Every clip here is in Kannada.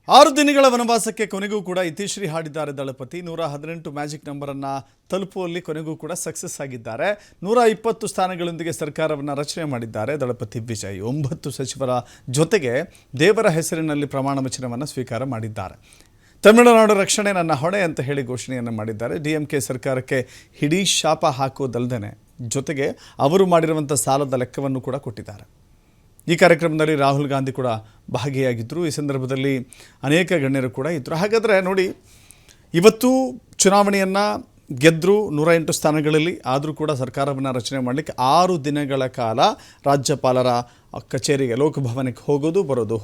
6 ದಿನಗಳ ವನವಾಸಕ್ಕೆ ಕೊನೆಗೂ ಕೂಡ ಇತಿಶ್ರೀ ಹಾಡಿದ್ದಾರೆ ದಳಪತಿ. 118 ಮ್ಯಾಜಿಕ್ ನಂಬರನ್ನು ತಲುಪುವಲ್ಲಿ ಕೊನೆಗೂ ಕೂಡ ಸಕ್ಸಸ್ ಆಗಿದ್ದಾರೆ. 120 ಸ್ಥಾನಗಳೊಂದಿಗೆ ಸರ್ಕಾರವನ್ನು ರಚನೆ ಮಾಡಿದ್ದಾರೆ ದಳಪತಿ ವಿಜಯ್. 9 ಸಚಿವರ ಜೊತೆಗೆ ದೇವರ ಹೆಸರಿನಲ್ಲಿ ಪ್ರಮಾಣ ವಚನವನ್ನು ಸ್ವೀಕಾರ ಮಾಡಿದ್ದಾರೆ. ತಮಿಳುನಾಡು ರಕ್ಷಣೆ ನನ್ನ ಹೊಣೆ ಅಂತ ಹೇಳಿ ಘೋಷಣೆಯನ್ನು ಮಾಡಿದ್ದಾರೆ. ಡಿಎಂಕೆ ಸರ್ಕಾರಕ್ಕೆ ಹಿಡೀ ಶಾಪ ಹಾಕೋದಲ್ಲದೆ ಜೊತೆಗೆ ಅವರು ಮಾಡಿರುವಂಥ ಸಾಲದ ಲೆಕ್ಕವನ್ನು ಕೂಡ ಕೊಟ್ಟಿದ್ದಾರೆ. ಈ ಕಾರ್ಯಕ್ರಮದಲ್ಲಿ ರಾಹುಲ್ ಗಾಂಧಿ ಕೂಡ ಭಾಗಿಯಾಗಿದ್ದರು. ಈ ಸಂದರ್ಭದಲ್ಲಿ ಅನೇಕ ಗಣ್ಯರು ಕೂಡ ಇದ್ದರು. ಹಾಗಾದರೆ ನೋಡಿ, ಇವತ್ತು ಚುನಾವಣೆಯನ್ನು ಗೆದ್ದರು 108 ಸ್ಥಾನಗಳಲ್ಲಿ. ಆದರೂ ಕೂಡ ಸರ್ಕಾರವನ್ನು ರಚನೆ ಮಾಡಲಿಕ್ಕೆ 6 ದಿನಗಳ ಕಾಲ ರಾಜ್ಯಪಾಲರ ಕಚೇರಿಗೆ ಲೋಕಭವನಕ್ಕೆ ಹೋಗೋದು ಬರೋದು.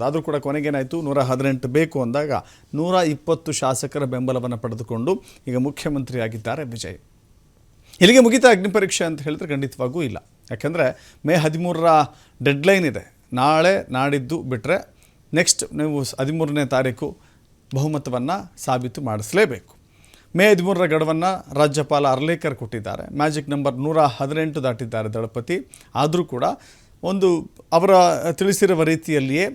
ಆದರೂ ಕೂಡ ಕೊನೆಗೇನಾಯಿತು, 118 ಬೇಕು ಅಂದಾಗ 120 ಶಾಸಕರ ಬೆಂಬಲವನ್ನು ಪಡೆದುಕೊಂಡು ಈಗ ಮುಖ್ಯಮಂತ್ರಿಯಾಗಿದ್ದಾರೆ ವಿಜಯ್. ಇಲ್ಲಿಗೆ ಮುಗಿತಾ ಅಗ್ನಿ ಪರೀಕ್ಷೆ ಅಂತ ಹೇಳಿದ್ರೆ ಖಂಡಿತವಾಗೂ ಇಲ್ಲ. ಯಾಕೆಂದರೆ ಮೇ 13ರ ಡೆಡ್ಲೈನ್ ಇದೆ. ನಾಳೆ ನಾಡಿದ್ದು ಬಿಟ್ಟರೆ ನೆಕ್ಸ್ಟ್ ನೀವು 13ನೇ ತಾರೀಕು ಬಹುಮತವನ್ನು ಸಾಬೀತು ಮಾಡಿಸಲೇಬೇಕು. ಮೇ 13ರ ಗಡುವನ್ನು ರಾಜ್ಯಪಾಲ ಅರ್ಲೇಕರ್ ಕೊಟ್ಟಿದ್ದಾರೆ. Magic number 118 ದಾಟಿದ್ದಾರೆ ದಳಪತಿ. ಆದರೂ ಕೂಡ ಅವರ ತಿಳಿಸಿರುವ ರೀತಿಯಲ್ಲಿಯೇ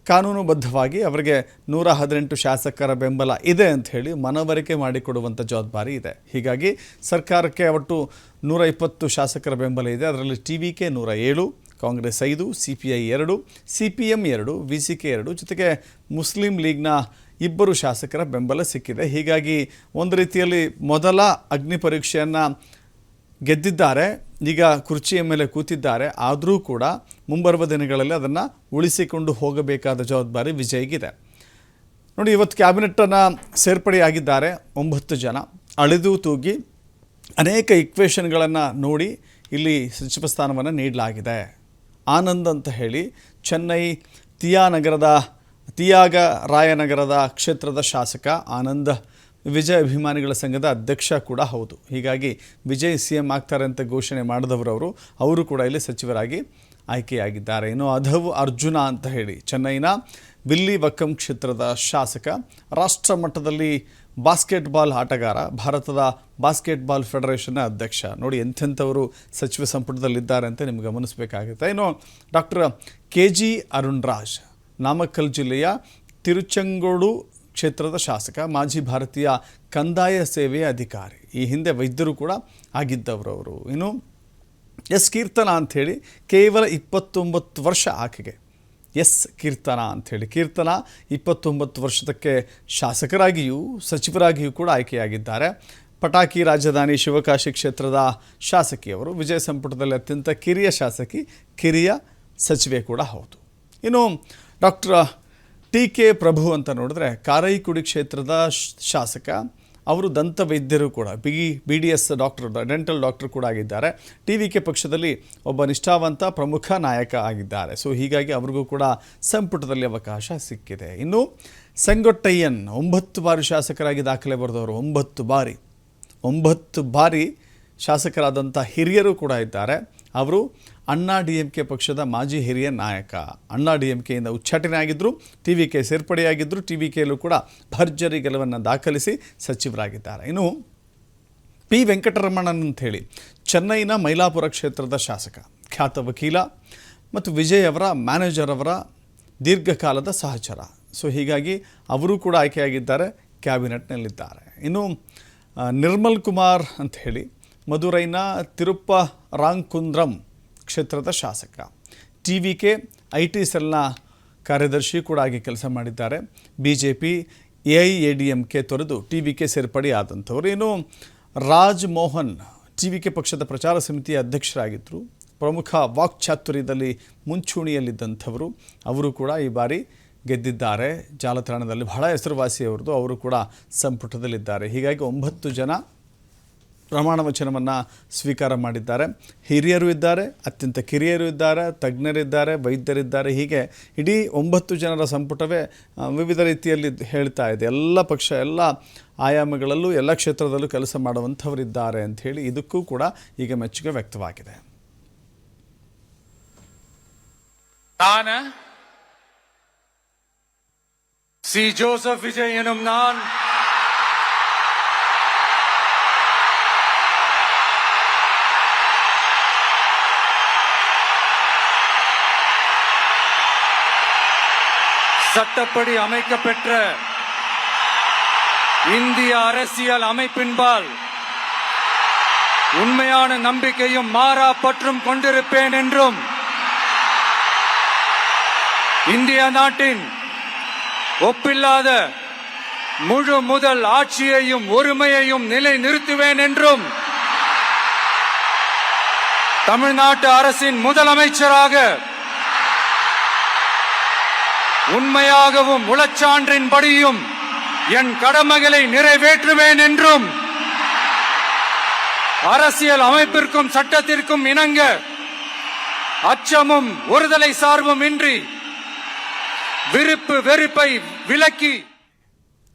ಕಾನೂನುಬದ್ಧವಾಗಿ ಅವರಿಗೆ 118 ಶಾಸಕರ ಬೆಂಬಲ ಇದೆ ಅಂತ ಹೇಳಿ ಮನವರಿಕೆ ಮಾಡಿಕೊಡುವಂಥ ಜವಾಬ್ದಾರಿ ಇದೆ. ಹೀಗಾಗಿ ಸರ್ಕಾರಕ್ಕೆ ಒಟ್ಟು 120 ಶಾಸಕರ ಬೆಂಬಲ ಇದೆ. ಅದರಲ್ಲಿ TVK 107, Congress 5, CPI 2, CPM 2, VCK 2, ಜೊತೆಗೆ ಮುಸ್ಲಿಂ ಲೀಗ್ನ 2 ಶಾಸಕರ ಬೆಂಬಲ ಸಿಕ್ಕಿದೆ. ಹೀಗಾಗಿ ಒಂದು ರೀತಿಯಲ್ಲಿ ಮೊದಲ ಅಗ್ನಿ ಪರೀಕ್ಷೆಯನ್ನು ಗೆದ್ದಿದ್ದಾರೆ. ಈಗ ಕುರ್ಚಿಯ ಮೇಲೆ ಕೂತಿದ್ದಾರೆ. ಆದರೂ ಕೂಡ ಮುಂಬರುವ ದಿನಗಳಲ್ಲಿ ಅದನ್ನು ಉಳಿಸಿಕೊಂಡು ಹೋಗಬೇಕಾದ ಜವಾಬ್ದಾರಿ ವಿಜಯ್ಗಿದೆ. ನೋಡಿ, ಇವತ್ತು ಕ್ಯಾಬಿನೆಟ್ಟನ್ನು ಸೇರ್ಪಡೆಯಾಗಿದ್ದಾರೆ 9 ಜನ. ಅಳೆದು ತೂಗಿ ಅನೇಕ ಇಕ್ವೇಷನ್ಗಳನ್ನು ನೋಡಿ ಇಲ್ಲಿ ಸಚಿವ ಸ್ಥಾನವನ್ನು ನೀಡಲಾಗಿದೆ. ಆನಂದ್ ಅಂತ ಹೇಳಿ ಚೆನ್ನೈ ತ್ಯಾಗರಾಯನಗರದ ಕ್ಷೇತ್ರದ ಶಾಸಕ ಆನಂದ್ ವಿಜಯ್ ಅಭಿಮಾನಿಗಳ ಸಂಘದ ಅಧ್ಯಕ್ಷ ಕೂಡ ಹೌದು. ಹೀಗಾಗಿ ವಿಜಯ್ CM ಆಗ್ತಾರೆ ಅಂತ ಘೋಷಣೆ ಮಾಡಿದವರು ಅವರು ಕೂಡ ಇಲ್ಲಿ ಸಚಿವರಾಗಿ ಆಯ್ಕೆಯಾಗಿದ್ದಾರೆ. ಇನ್ನು ಅಧವ್ ಅರ್ಜುನ ಅಂತ ಹೇಳಿ ಚೆನ್ನೈನ ವಿಲ್ಲಿವಕ್ಕಂ ಕ್ಷೇತ್ರದ ಶಾಸಕ, ರಾಷ್ಟ್ರ ಮಟ್ಟದಲ್ಲಿ ಬಾಸ್ಕೆಟ್ಬಾಲ್ ಆಟಗಾರ, ಭಾರತದ ಬಾಸ್ಕೆಟ್ಬಾಲ್ ಫೆಡರೇಷನ್ನ ಅಧ್ಯಕ್ಷ. ನೋಡಿ ಎಂಥೆಂಥವರು ಸಚಿವ ಸಂಪುಟದಲ್ಲಿದ್ದಾರೆ ಅಂತ ನಿಮ್ಗೆ ಗಮನಿಸಬೇಕಾಗುತ್ತೆ. ಇನ್ನು ಡಾಕ್ಟರ್ KG ಅರುಣ್ ರಾಜ್, ನಾಮಕ್ಕಲ್ ಜಿಲ್ಲೆಯ ತಿರುಚಂಗೋಡು ಕ್ಷೇತ್ರದ ಶಾಸಕ, ಮಾಜಿ ಭಾರತೀಯ ಕಂದಾಯ ಸೇವೆಯ ಅಧಿಕಾರಿ, ಈ ಹಿಂದೆ ವೈದ್ಯರು ಕೂಡ ಆಗಿದ್ದವರು. ಇನ್ನು ಎಸ್ ಕೀರ್ತನ ಅಂಥೇಳಿ ಕೇವಲ 29 ವರ್ಷ ಆಕೆಗೆ. ಎಸ್ ಕೀರ್ತನ ಅಂಥೇಳಿ ಕೀರ್ತನ 29 ವರ್ಷದಕ್ಕೆ ಶಾಸಕರಾಗಿಯೂ ಸಚಿವರಾಗಿಯೂ ಕೂಡ ಆಯ್ಕೆಯಾಗಿದ್ದಾರೆ. ಪಟಾಕಿ ರಾಜಧಾನಿ ಶಿವಕಾಶಿ ಕ್ಷೇತ್ರದ ಶಾಸಕಿಯವರು, ವಿಜಯ ಸಂಪುಟದಲ್ಲಿ ಅತ್ಯಂತ ಕಿರಿಯ ಶಾಸಕಿ, ಕಿರಿಯ ಸಚಿವೆ ಕೂಡ ಹೌದು. ಇನ್ನು ಡಾಕ್ಟರ್ TK ಪ್ರಭು ಅಂತ ನೋಡಿದ್ರೆ ಕಾರೈಕುಡಿ ಕ್ಷೇತ್ರದ ಶಾಸಕ, ಅವರು ದಂತ ವೈದ್ಯರು ಕೂಡ, BDS ಡಾಕ್ಟರ್, ಡೆಂಟಲ್ ಡಾಕ್ಟರ್ ಕೂಡ ಆಗಿದ್ದಾರೆ. TVK ಪಕ್ಷದಲ್ಲಿ ಒಬ್ಬ ನಿಷ್ಠಾವಂತ ಪ್ರಮುಖ ನಾಯಕ ಆಗಿದ್ದಾರೆ. ಸೊ ಹೀಗಾಗಿ ಅವ್ರಿಗೂ ಕೂಡ ಸಂಪುಟದಲ್ಲಿ ಅವಕಾಶ ಸಿಕ್ಕಿದೆ. ಇನ್ನು ಸೆಂಗೊಟ್ಟಯ್ಯನ್ 9 ಬಾರಿ ಶಾಸಕರಾಗಿ ದಾಖಲೆ ಬರೆದವರು. 9 ಬಾರಿ ಶಾಸಕರಾದಂಥ ಹಿರಿಯರು ಕೂಡ ಇದ್ದಾರೆ. ಅವರು ಅಣ್ಣಾ DMK ಪಕ್ಷದ ಮಾಜಿ ಹಿರಿಯ ನಾಯಕ. ಅಣ್ಣಾ DMKಯಿಂದ ಉಚ್ಚಾಟನೆ ಆಗಿದ್ದರು, TVK ಸೇರ್ಪಡೆಯಾಗಿದ್ದರು. TVKಯಲ್ಲೂ ಕೂಡ ಭರ್ಜರಿ ಗೆಲುವನ್ನು ದಾಖಲಿಸಿ ಸಚಿವರಾಗಿದ್ದಾರೆ. ಇನ್ನು P ವೆಂಕಟರಮಣನ್ ಅಂಥೇಳಿ ಚೆನ್ನೈನ ಮೈಲಾಪುರ ಕ್ಷೇತ್ರದ ಶಾಸಕ, ಖ್ಯಾತ ವಕೀಲ ಮತ್ತು ವಿಜಯ್ ಅವರ ಮ್ಯಾನೇಜರ್ ಅವರ ದೀರ್ಘಕಾಲದ ಸಹಚರ. ಸೊ ಹೀಗಾಗಿ ಅವರು ಕೂಡ ಆಯ್ಕೆಯಾಗಿದ್ದಾರೆ, ಕ್ಯಾಬಿನೆಟ್ನಲ್ಲಿದ್ದಾರೆ. ಇನ್ನು ನಿರ್ಮಲ್ ಕುಮಾರ್ ಅಂಥೇಳಿ ಮದುರೈನ ತಿರುಪ್ಪರಾಂಕುಂದ್ರಂ ಕ್ಷೇತ್ರದ ಶಾಸಕ, TVK IT ಸೆಲ್ನ ಕಾರ್ಯದರ್ಶಿ ಕೂಡ ಆಗಿ ಕೆಲಸ ಮಾಡಿದ್ದಾರೆ. BJP AIADMK ತೊರೆದು TVK ಸೇರ್ಪಡೆಯಾದಂಥವ್ರು. ಇನ್ನು ರಾಜ್ ಮೋಹನ್ TVK ಪಕ್ಷದ ಪ್ರಚಾರ ಸಮಿತಿಯ ಅಧ್ಯಕ್ಷರಾಗಿದ್ದರು. ಪ್ರಮುಖ ವಾಕ್ಚಾತುರ್ಯದಲ್ಲಿ ಮುಂಚೂಣಿಯಲ್ಲಿದ್ದಂಥವರು. ಅವರು ಕೂಡ ಈ ಬಾರಿ ಗೆದ್ದಿದ್ದಾರೆ. ಜಾಲತಾಣದಲ್ಲಿ ಬಹಳ ಹೆಸರುವಾಸಿಯವ್ರದ್ದು. ಅವರು ಕೂಡ ಸಂಪುಟದಲ್ಲಿದ್ದಾರೆ. ಹೀಗಾಗಿ 9 ಜನ ಪ್ರಮಾಣ ವಚನವನ್ನು ಸ್ವೀಕಾರ ಮಾಡಿದ್ದಾರೆ. ಹಿರಿಯರು ಇದ್ದಾರೆ, ಅತ್ಯಂತ ಕಿರಿಯರು ಇದ್ದಾರೆ, ತಜ್ಞರಿದ್ದಾರೆ, ವೈದ್ಯರಿದ್ದಾರೆ. ಹೀಗೆ ಇಡೀ 9 ಜನರ ಸಂಪುಟವೇ ವಿವಿಧ ರೀತಿಯಲ್ಲಿ ಹೇಳ್ತಾ ಇದೆ. ಎಲ್ಲ ಪಕ್ಷ, ಎಲ್ಲ ಆಯಾಮಗಳಲ್ಲೂ, ಎಲ್ಲ ಕ್ಷೇತ್ರದಲ್ಲೂ ಕೆಲಸ ಮಾಡುವಂಥವರಿದ್ದಾರೆ ಅಂಥೇಳಿ ಇದಕ್ಕೂ ಕೂಡ ಈಗ ಮೆಚ್ಚುಗೆ ವ್ಯಕ್ತವಾಗಿದೆ. ನಾನು ಸಿ ಜೋಸೆಫ್ ವಿಜಯ್ ಎನ್ನುம் நான் சட்டப்படி அமைக்கப்பெற்ற இந்திய அரசியல் அமைப்பின்பால் உண்மையான நம்பிக்கையும் மாறா பற்றும் கொண்டிருப்பேன் என்றும் இந்திய நாட்டின் ஒப்பில்லாத முழு முதல் ஆட்சியையும் ஒருமையையும் நிலைநிறுத்துவேன் என்றும் தமிழ்நாட்டு அரசின் முதலமைச்சராக உண்மையாகவும் உளச்சான்றின்படியும் என் கடமைகளை நிறைவேற்றுவேன் என்றும் அரசியல் அமைப்பிற்கும் சட்டத்திற்கும் இணங்க அச்சமும் ஒருதலை சார்பும் இன்றி விருப்பு வெறுப்பை விலக்கி